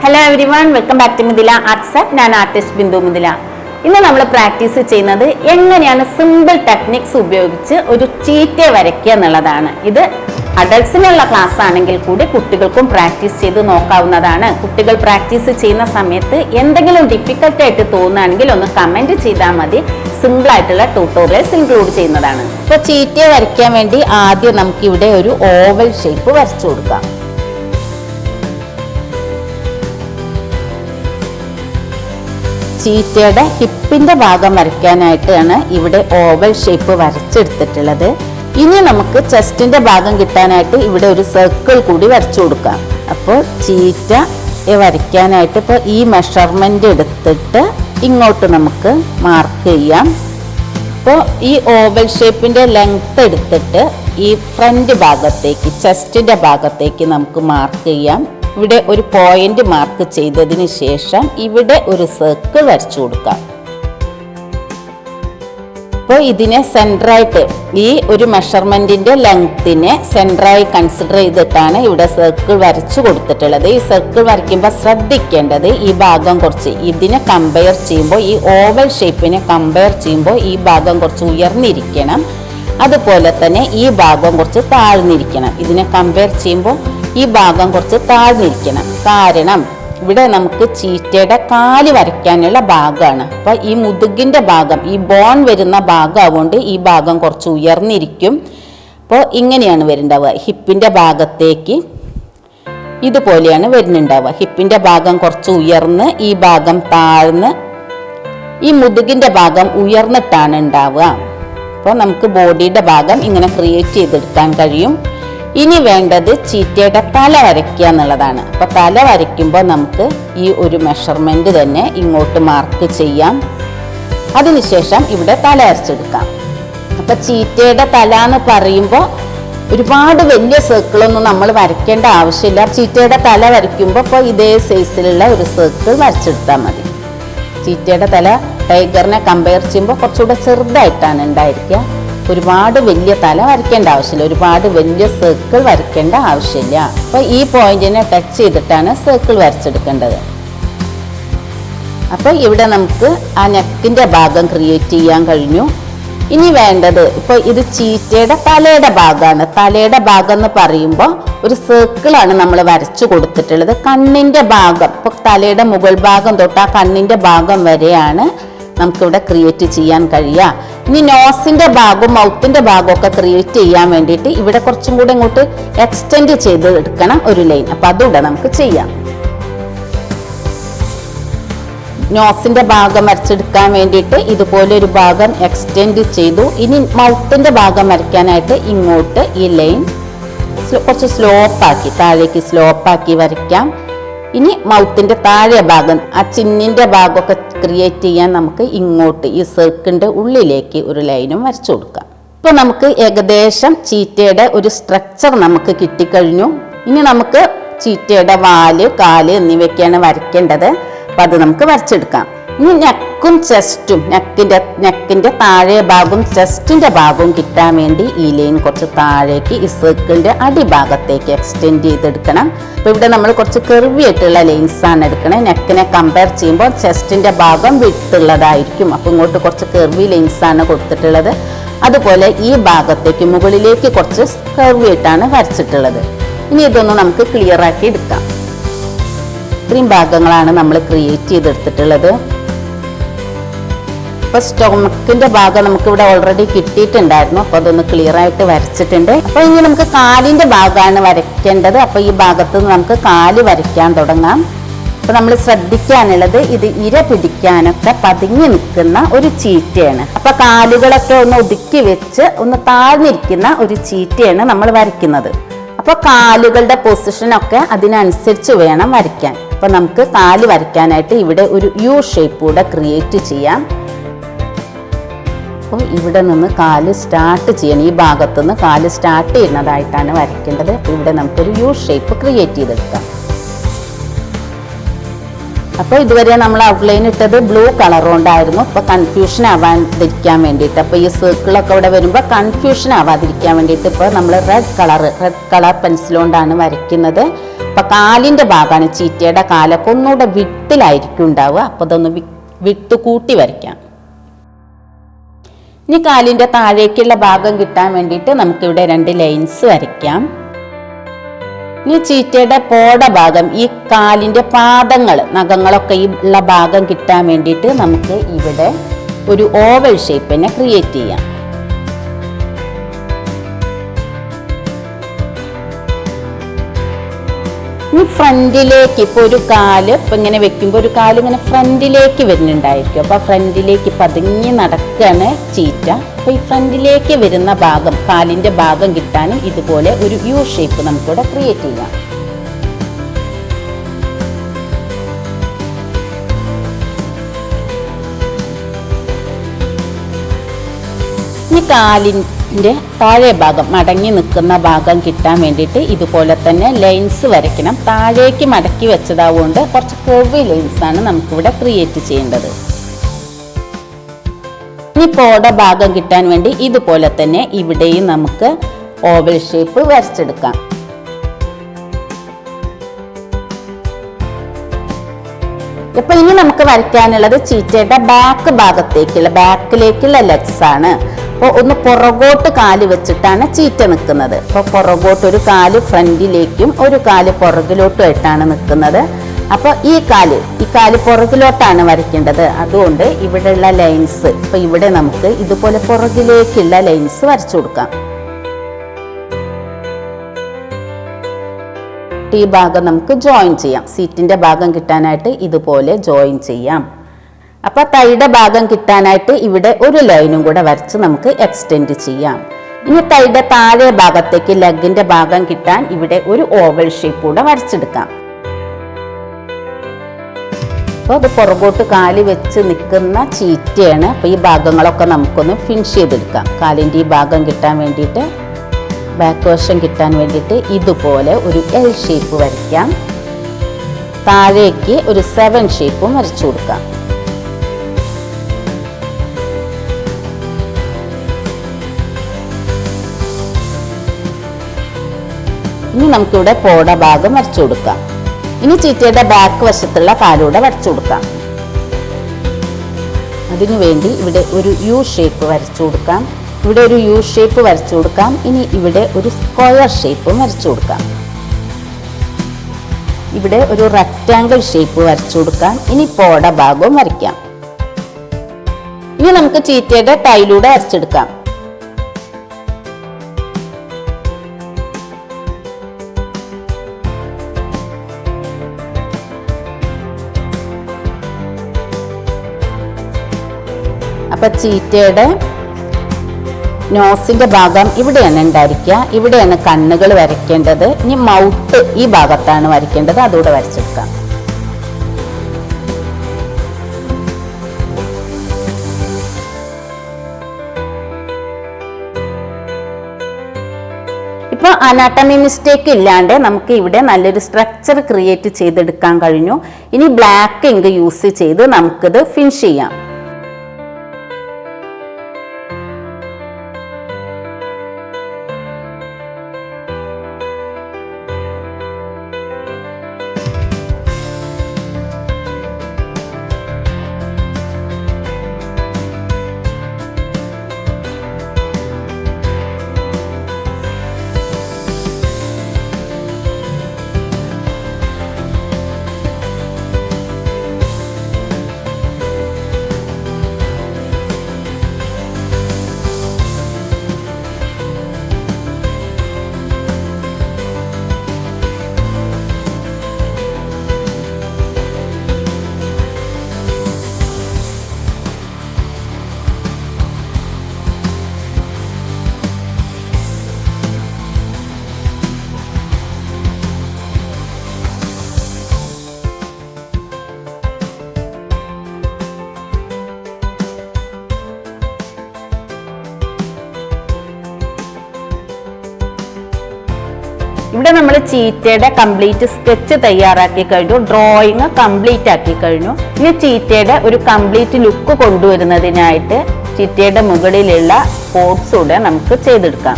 Hello everyone, welcome back to Mithila arts. ഞാൻ artist Bindu Mithila. ഇന്ന് നമ്മൾ പ്രാക്ടീസ് ചെയ്യുന്നത് എങ്ങനെയാണ് സിമ്പിൾ ടെക്നിക്സ് ഉപയോഗിച്ച് ഒരു ചീറ്റ വരയ്ക്കുക എന്നുള്ളതാണ്. ഇത് അഡൾട്ട്സിനുള്ള ക്ലാസ് ആണെങ്കിൽ കൂടി കുട്ടികൾക്കും പ്രാക്ടീസ് ചെയ്ത് നോക്കാവുന്നതാണ്. കുട്ടികൾ പ്രാക്ടീസ് ചെയ്യുന്ന സമയത്ത് എന്തെങ്കിലും ഡിഫിക്കൽട്ട് ആയിട്ട് തോന്നുകയാണെങ്കിൽ ഒന്ന് കമൻറ്റ് ചെയ്താൽ മതി. സിമ്പിൾ ആയിട്ടുള്ള ട്യൂട്ടോറിയൽസ് ഇൻക്ലൂഡ് ചെയ്യുന്നതാണ്. ഇപ്പോൾ ചീറ്റ വരയ്ക്കാൻ വേണ്ടി ആദ്യം നമുക്ക് ഇവിടെ ഒരു ഓവൽ ഷേപ്പ് വരച്ചു കൊടുക്കാം. ചീറ്റയുടെ ഹിപ്പിന്റെ ഭാഗം വരയ്ക്കാനായിട്ടാണ് ഇവിടെ ഓവൽ ഷേപ്പ് വരച്ചെടുത്തിട്ടുള്ളത്. ഇനി നമുക്ക് ചെസ്റ്റിന്റെ ഭാഗം കിട്ടാനായിട്ട് ഇവിടെ ഒരു സർക്കിൾ കൂടി വരച്ചു കൊടുക്കാം. അപ്പോൾ ചീറ്റ വരയ്ക്കാനായിട്ട് ഇപ്പോൾ ഈ മെഷർമെന്റ് എടുത്തിട്ട് ഇങ്ങോട്ട് നമുക്ക് മാർക്ക് ചെയ്യാം. അപ്പോൾ ഈ ഓവൽ ഷേപ്പിന്റെ ലെങ്ത് എടുത്തിട്ട് ഈ ഫ്രണ്ട് ഭാഗത്തേക്ക് ചെസ്റ്റിന്റെ ഭാഗത്തേക്ക് നമുക്ക് മാർക്ക് ചെയ്യാം. ഇവിടെ ഒരു പോയിന്റ് മാർക്ക് ചെയ്തതിന് ശേഷം ഇവിടെ ഒരു സർക്കിൾ വരച്ചു കൊടുക്കാം. അപ്പോൾ ഇതിനെ സെൻറ്ററായിട്ട് ഈ ഒരു മെഷർമെന്റിന്റെ ലെങ്തിനെ സെൻറ്ററായി കൺസിഡർ ചെയ്തിട്ടാണ് ഇവിടെ സർക്കിൾ വരച്ചു കൊടുത്തിട്ടുള്ളത്. ഈ സർക്കിൾ വരയ്ക്കുമ്പോൾ ശ്രദ്ധിക്കേണ്ടത് ഈ ഭാഗം കുറച്ച് ഇതിനെ കമ്പയർ ചെയ്യുമ്പോൾ ഈ ഓവൽ ഷേപ്പിനെ കമ്പയർ ചെയ്യുമ്പോൾ ഈ ഭാഗം കുറച്ച് ഉയർന്നിരിക്കണം. അതുപോലെ തന്നെ ഈ ഭാഗം കുറച്ച് താഴ്ന്നിരിക്കണം. ഇതിനെ കമ്പയർ ചെയ്യുമ്പോൾ ഈ ഭാഗം കുറച്ച് താഴ്ന്നിരിക്കണം. കാരണം ഇവിടെ നമുക്ക് ചീറ്റയുടെ കാല് വരയ്ക്കാനുള്ള ഭാഗമാണ്. അപ്പോൾ ഈ മുതുകിൻ്റെ ഭാഗം, ഈ ബോൺ വരുന്ന ഭാഗം ആവുകൊണ്ട് ഈ ഭാഗം കുറച്ച് ഉയർന്നിരിക്കും. അപ്പോൾ ഇങ്ങനെയാണ് വരുന്നുണ്ടാവുക. ഹിപ്പിൻ്റെ ഭാഗത്തേക്ക് ഇതുപോലെയാണ് വരുന്നുണ്ടാവുക. ഹിപ്പിൻ്റെ ഭാഗം കുറച്ച് ഉയർന്ന് ഈ ഭാഗം താഴ്ന്ന് ഈ മുതുകിൻ്റെ ഭാഗം ഉയർന്നിട്ടാണ് ഉണ്ടാവുക. അപ്പോൾ നമുക്ക് ബോഡിയുടെ ഭാഗം ഇങ്ങനെ ക്രിയേറ്റ് ചെയ്തെടുക്കാൻ കഴിയും. ഇനി വേണ്ടത് ചീറ്റയുടെ തല വരയ്ക്കുക എന്നുള്ളതാണ്. അപ്പോൾ തല വരയ്ക്കുമ്പോൾ നമുക്ക് ഈ ഒരു മെഷർമെന്റ് തന്നെ ഇങ്ങോട്ട് മാർക്ക് ചെയ്യാം. അതിനുശേഷം ഇവിടെ തല വരച്ചെടുക്കാം. അപ്പോൾ ചീറ്റയുടെ തല എന്ന് പറയുമ്പോൾ ഒരുപാട് വലിയ സർക്കിളൊന്നും നമ്മൾ വരയ്ക്കേണ്ട ആവശ്യമില്ല. ചീറ്റയുടെ തല വരയ്ക്കുമ്പോൾ ഇപ്പോൾ ഇതേ സൈസിലുള്ള ഒരു സർക്കിൾ വരച്ചെടുത്താൽ മതി. ചീറ്റയുടെ തല ടൈഗറിനെ കമ്പയർ ചെയ്യുമ്പോൾ കുറച്ചുകൂടെ ചെറുതായിട്ടാണ് ഉണ്ടായിരിക്കുക. ഒരുപാട് വലിയ തല വരയ്ക്കേണ്ട ആവശ്യമില്ല, ഒരുപാട് വലിയ സർക്കിൾ വരയ്ക്കേണ്ട ആവശ്യമില്ല. അപ്പോൾ ഈ പോയിന്റിനെ ടച്ച് ചെയ്തിട്ടാണ് സർക്കിൾ വരച്ചെടുക്കേണ്ടത്. അപ്പോൾ ഇവിടെ നമുക്ക് ആ നെക്കിൻ്റെ ഭാഗം ക്രിയേറ്റ് ചെയ്യാൻ കഴിഞ്ഞു. ഇനി വേണ്ടത് ഇപ്പോൾ ഇത് ചീറ്റയുടെ തലയുടെ ഭാഗമാണ്. തലയുടെ ഭാഗം എന്ന് പറയുമ്പോൾ ഒരു സർക്കിളാണ് നമ്മൾ വരച്ചു കൊടുത്തിട്ടുള്ളത്. കണ്ണിൻ്റെ ഭാഗം, ഇപ്പോൾ തലയുടെ മുകൾ ഭാഗം തൊട്ട് ആ കണ്ണിൻ്റെ ഭാഗം വരെയാണ് നമുക്കിവിടെ ക്രിയേറ്റ് ചെയ്യാൻ കഴിയുക. ഇനി നോസിന്റെ ഭാഗവും മൗത്തിന്റെ ഭാഗവും ഒക്കെ ക്രിയേറ്റ് ചെയ്യാൻ വേണ്ടിയിട്ട് ഇവിടെ കുറച്ചും കൂടെ ഇങ്ങോട്ട് എക്സ്റ്റെൻഡ് ചെയ്ത് എടുക്കണം ഒരു ലൈൻ. അപ്പൊ അതുകൂടെ നമുക്ക് ചെയ്യാം. നോസിന്റെ ഭാഗം വരച്ചെടുക്കാൻ വേണ്ടിയിട്ട് ഇതുപോലെ ഒരു ഭാഗം എക്സ്റ്റെൻഡ് ചെയ്തു. ഇനി മൗത്തിന്റെ ഭാഗം വരയ്ക്കാനായിട്ട് ഇങ്ങോട്ട് ഈ ലൈൻ കുറച്ച് സ്ലോപ്പാക്കി താഴേക്ക് സ്ലോപ്പാക്കി വരയ്ക്കാം. ഇനി മൗത്തിന്റെ താഴെ ഭാഗം ആ ചിന്നിന്റെ ഭാഗമൊക്കെ ക്രിയേറ്റ് ചെയ്യാൻ നമുക്ക് ഇങ്ങോട്ട് ഈ സർക്കിളിന്റെ ഉള്ളിലേക്ക് ഒരു ലൈനും വരച്ചു കൊടുക്കാം. ഇപ്പോൾ നമുക്ക് ഏകദേശം ചീറ്റയുടെ ഒരു സ്ട്രക്ചർ നമുക്ക് കിട്ടിക്കഴിഞ്ഞു. ഇനി നമുക്ക് ചീറ്റയുടെ വാല്, കാല് എന്നിവയൊക്കെയാണ് വരയ്ക്കേണ്ടത്. അപ്പം അത് നമുക്ക് വരച്ചെടുക്കാം. ഇനി നെക്കും ചെസ്റ്റും, നെക്കിന്റെ താഴെ ഭാഗവും ചെസ്റ്റിന്റെ ഭാഗവും കിട്ടാൻ വേണ്ടി ഈ ലൈൻ കുറച്ച് താഴേക്ക് ഈ സർക്കിളിന്റെ അടിഭാഗത്തേക്ക് എക്സ്റ്റെൻഡ് ചെയ്തെടുക്കണം. അപ്പോൾ ഇവിടെ നമ്മൾ കുറച്ച് കെർവി ആയിട്ടുള്ള ലൈൻസ് ആണ് എടുക്കണത്. നെക്കിനെ കമ്പയർ ചെയ്യുമ്പോൾ ചെസ്റ്റിന്റെ ഭാഗം വിട്ടുള്ളതായിരിക്കും. അപ്പോൾ ഇങ്ങോട്ട് കുറച്ച് കെർവി ലൈൻസ് ആണ് കൊടുത്തിട്ടുള്ളത്. അതുപോലെ ഈ ഭാഗത്തേക്ക് മുകളിലേക്ക് കുറച്ച് കെർവി ആയിട്ടാണ് വരച്ചിട്ടുള്ളത്. ഇനി ഇതൊന്ന് നമുക്ക് ക്ലിയർ ആക്കി എടുക്കാം. ഇത്രയും ഭാഗങ്ങളാണ് നമ്മൾ ക്രിയേറ്റ് ചെയ്തെടുത്തിട്ടുള്ളത്. ഇപ്പോൾ സ്റ്റൊമക്കിന്റെ ഭാഗം നമുക്ക് ഇവിടെ ഓൾറെഡി കിട്ടിയിട്ടുണ്ടായിരുന്നു. അപ്പോൾ അതൊന്ന് ക്ലിയർ ആയിട്ട് വരച്ചിട്ടുണ്ട്. അപ്പോൾ ഇനി നമുക്ക് കാലിന്റെ ഭാഗമാണ് വരയ്ക്കേണ്ടത്. അപ്പോൾ ഈ ഭാഗത്ത് നിന്ന് നമുക്ക് കാല് വരയ്ക്കാൻ തുടങ്ങാം. അപ്പോൾ നമ്മൾ ശ്രദ്ധിക്കാനുള്ളത് ഇത് ഇര പിടിക്കാനൊക്കെ പതുങ്ങി നിൽക്കുന്ന ഒരു ചീറ്റയാണ്. അപ്പോൾ കാലുകളൊക്കെ ഒന്ന് ഒതുക്കി വെച്ച് ഒന്ന് താഴ്ന്നിരിക്കുന്ന ഒരു ചീറ്റയാണ് നമ്മൾ വരയ്ക്കുന്നത്. അപ്പോൾ കാലുകളുടെ പൊസിഷനൊക്കെ അതിനനുസരിച്ച് വേണം വരയ്ക്കാൻ. അപ്പോൾ നമുക്ക് കാല് വരയ്ക്കാനായിട്ട് ഇവിടെ ഒരു യു ഷേപ്പ് കൂടെ ക്രിയേറ്റ് ചെയ്യാം. അപ്പോൾ ഇവിടെ നിന്ന് കാല് സ്റ്റാർട്ട് ചെയ്യണം. ഈ ഭാഗത്തുനിന്ന് കാല് സ്റ്റാർട്ട് ചെയ്യുന്നതായിട്ടാണ് വരയ്ക്കേണ്ടത്. അപ്പോൾ ഇവിടെ നമുക്കൊരു യു ഷേപ്പ് ക്രിയേറ്റ് ചെയ്തെടുക്കാം. അപ്പോൾ ഇതുവരെ നമ്മൾ ഔട്ട്ലൈൻ ഇട്ടത് ബ്ലൂ കളർ കൊണ്ടായിരുന്നു. ഇപ്പോൾ കൺഫ്യൂഷൻ ആവാതിരിക്കാൻ വേണ്ടിയിട്ട്, അപ്പോൾ ഈ സർക്കിളൊക്കെ ഇവിടെ വരുമ്പോൾ കൺഫ്യൂഷൻ ആവാതിരിക്കാൻ വേണ്ടിയിട്ട് ഇപ്പോൾ നമ്മൾ റെഡ് കളർ പെൻസിൽ കൊണ്ടാണ് വരയ്ക്കുന്നത്. അപ്പോൾ കാലിൻ്റെ ഭാഗമാണ് ചീറ്റയുടെ കാലൊക്കെ ഒന്നുകൂടെ വിട്ടിലായിരിക്കും ഉണ്ടാവുക. അപ്പോൾ അതൊന്ന് വിട്ട് കൂട്ടി വരയ്ക്കാം. ഇനി കാലിൻ്റെ താഴേക്കുള്ള ഭാഗം കിട്ടാൻ വേണ്ടിയിട്ട് നമുക്കിവിടെ 2 ലൈൻസ് വരയ്ക്കാം. ഇനി ചീറ്റയുടെ പോട ഭാഗം, ഈ കാലിൻ്റെ പാദങ്ങൾ നഖങ്ങളൊക്കെ ഉള്ള ഭാഗം കിട്ടാൻ വേണ്ടിയിട്ട് നമുക്ക് ഇവിടെ ഒരു ഓവൽ ഷേപ്പ് തന്നെ ക്രിയേറ്റ് ചെയ്യാം. ഇനി ഫ്രണ്ടിലേക്ക് ഇപ്പോൾ ഒരു കാല് ഇപ്പം ഇങ്ങനെ വെക്കുമ്പോൾ ഒരു കാല് ഇങ്ങനെ ഫ്രണ്ടിലേക്ക് വരുന്നുണ്ടായിരിക്കും. അപ്പോൾ ഫ്രണ്ടിലേക്ക് പതുങ്ങി നടക്കുകയാണ് ചീറ്റ. അപ്പോൾ ഈ ഫ്രണ്ടിലേക്ക് വരുന്ന ഭാഗം, കാലിൻ്റെ ഭാഗം കിട്ടാനും ഇതുപോലെ ഒരു യു ഷേപ്പ് നമുക്കിവിടെ ക്രിയേറ്റ് ചെയ്യാം. ഈ കാലിൻ്റെ താഴെ ഭാഗം മടങ്ങി നിൽക്കുന്ന ഭാഗം കിട്ടാൻ വേണ്ടിയിട്ട് ഇതുപോലെ തന്നെ ലൈൻസ് വരയ്ക്കണം. താഴേക്ക് മടക്കി വെച്ചതാവുകൊണ്ട് കുറച്ച് കർവി ലൈൻസാണ് നമുക്കിവിടെ ക്രിയേറ്റ് ചെയ്യേണ്ടത്. ഇനി പോട ഭാഗം കിട്ടാൻ വേണ്ടി ഇതുപോലെ തന്നെ ഇവിടെയും നമുക്ക് ഓവൽ ഷേപ്പ് വരച്ചെടുക്കാം. ഇപ്പൊ ഇനി നമുക്ക് വരയ്ക്കാനുള്ളത് ചീറ്റയുടെ ബാക്കിലേക്കുള്ള ലെഗ്സ് ആണ്. അപ്പോൾ ഒന്ന് പുറകോട്ട് കാല് വെച്ചിട്ടാണ് ചീറ്റ നിൽക്കുന്നത്. അപ്പോൾ പുറകോട്ട് ഒരു കാല് ഫ്രണ്ടിലേക്കും ഒരു കാല് പുറകിലോട്ടും ആയിട്ടാണ് നിൽക്കുന്നത്. അപ്പോൾ ഈ കാല് പുറകിലോട്ടാണ് വരയ്ക്കേണ്ടത്. അതുകൊണ്ട് ഇവിടെയുള്ള ലൈൻസ് ഇപ്പൊ ഇവിടെ നമുക്ക് ഇതുപോലെ പുറകിലേക്കുള്ള ലൈൻസ് വരച്ചു കൊടുക്കാം. ഈ ഭാഗം നമുക്ക് ജോയിൻ ചെയ്യാം. സീറ്റിന്റെ ഭാഗം കിട്ടാനായിട്ട് ഇതുപോലെ ജോയിൻ ചെയ്യാം. അപ്പോൾ തൈയുടെ ഭാഗം കിട്ടാനായിട്ട് ഇവിടെ ഒരു ലൈനും കൂടെ വരച്ച് നമുക്ക് എക്സ്റ്റെൻഡ് ചെയ്യാം. ഇനി തൈയുടെ താഴെ ഭാഗത്തേക്ക് ലെഗിന്റെ ഭാഗം കിട്ടാൻ ഇവിടെ ഒരു ഓവൽ ഷേപ്പ് കൂടെ വരച്ചെടുക്കാം. അപ്പോൾ അത് പുറകോട്ട് കാല് വെച്ച് നിൽക്കുന്ന ചീറ്റയാണ്. അപ്പോൾ ഈ ഭാഗങ്ങളൊക്കെ നമുക്കൊന്ന് ഫിനിഷ് ചെയ്തെടുക്കാം. കാലിൻ്റെ ഈ ഭാഗം കിട്ടാൻ വേണ്ടിയിട്ട്, ബാക്ക് വശം കിട്ടാൻ വേണ്ടിയിട്ട് ഇതുപോലെ ഒരു എൽ ഷേപ്പ് വരയ്ക്കാം. താഴേക്ക് ഒരു 7 ഷേപ്പും വരച്ചു കൊടുക്കാം. ഇനി നമുക്കിവിടെ പോട ഭാഗം വരച്ചു കൊടുക്കാം. ഇനി ചീറ്റയുടെ ബാക്ക് വശത്തുള്ള കാലൂടെ വരച്ചു കൊടുക്കാം. അതിനുവേണ്ടി ഇവിടെ ഒരു യു ഷേപ്പ് വരച്ചു കൊടുക്കാം. ഇവിടെ ഒരു യു ഷേപ്പ് വരച്ചു കൊടുക്കാം. ഇനി ഇവിടെ ഒരു സ്ക്വയർ ഷേപ്പും വരച്ചു കൊടുക്കാം. ഇവിടെ ഒരു റെക്റ്റാങ്കിൾ ഷേപ്പ് വരച്ചു കൊടുക്കാം. ഇനി പോട ഭാഗവും വരയ്ക്കാം. ഇനി നമുക്ക് ചീറ്റയുടെ ടൈലൂടെ വരച്ചെടുക്കാം. അപ്പൊ ചീറ്റയുടെ നോസിന്റെ ഭാഗം ഇവിടെയാണ് ഉണ്ടായിരിക്കുക. ഇവിടെയാണ് കണ്ണുകൾ വരയ്ക്കേണ്ടത്. ഇനി മൗത്ത് ഈ ഭാഗത്താണ് വരയ്ക്കേണ്ടത്. അതുകൂടെ വരച്ചെടുക്കാം. ഇപ്പോൾ അനാട്ടമി മിസ്റ്റേക്ക് ഇല്ലാണ്ട് നമുക്ക് ഇവിടെ നല്ലൊരു സ്ട്രക്ചർ ക്രിയേറ്റ് ചെയ്തെടുക്കാൻ കഴിഞ്ഞു. ഇനി ബ്ലാക്ക് ഇങ്ക് യൂസ് ചെയ്ത് നമുക്കിത് ഫിനിഷ് ചെയ്യാം. ഇവിടെ നമ്മൾ ചീറ്റയുടെ കംപ്ലീറ്റ് സ്കെച്ച് തയ്യാറാക്കി കഴിഞ്ഞു, ഡ്രോയിങ് കംപ്ലീറ്റ് ആക്കി കഴിഞ്ഞു. ഇനി ചീറ്റയുടെ ഒരു കംപ്ലീറ്റ് ലുക്ക് കൊണ്ടുവരുന്നതിനായിട്ട് ചീറ്റയുടെ മുകളിലുള്ള പോട്ട്സ് കൂടെ നമുക്ക് ചെയ്തെടുക്കാം.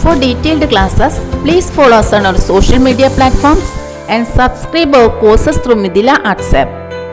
For detailed classes, please follow us on our social media platforms and subscribe our courses through Midila Arts app.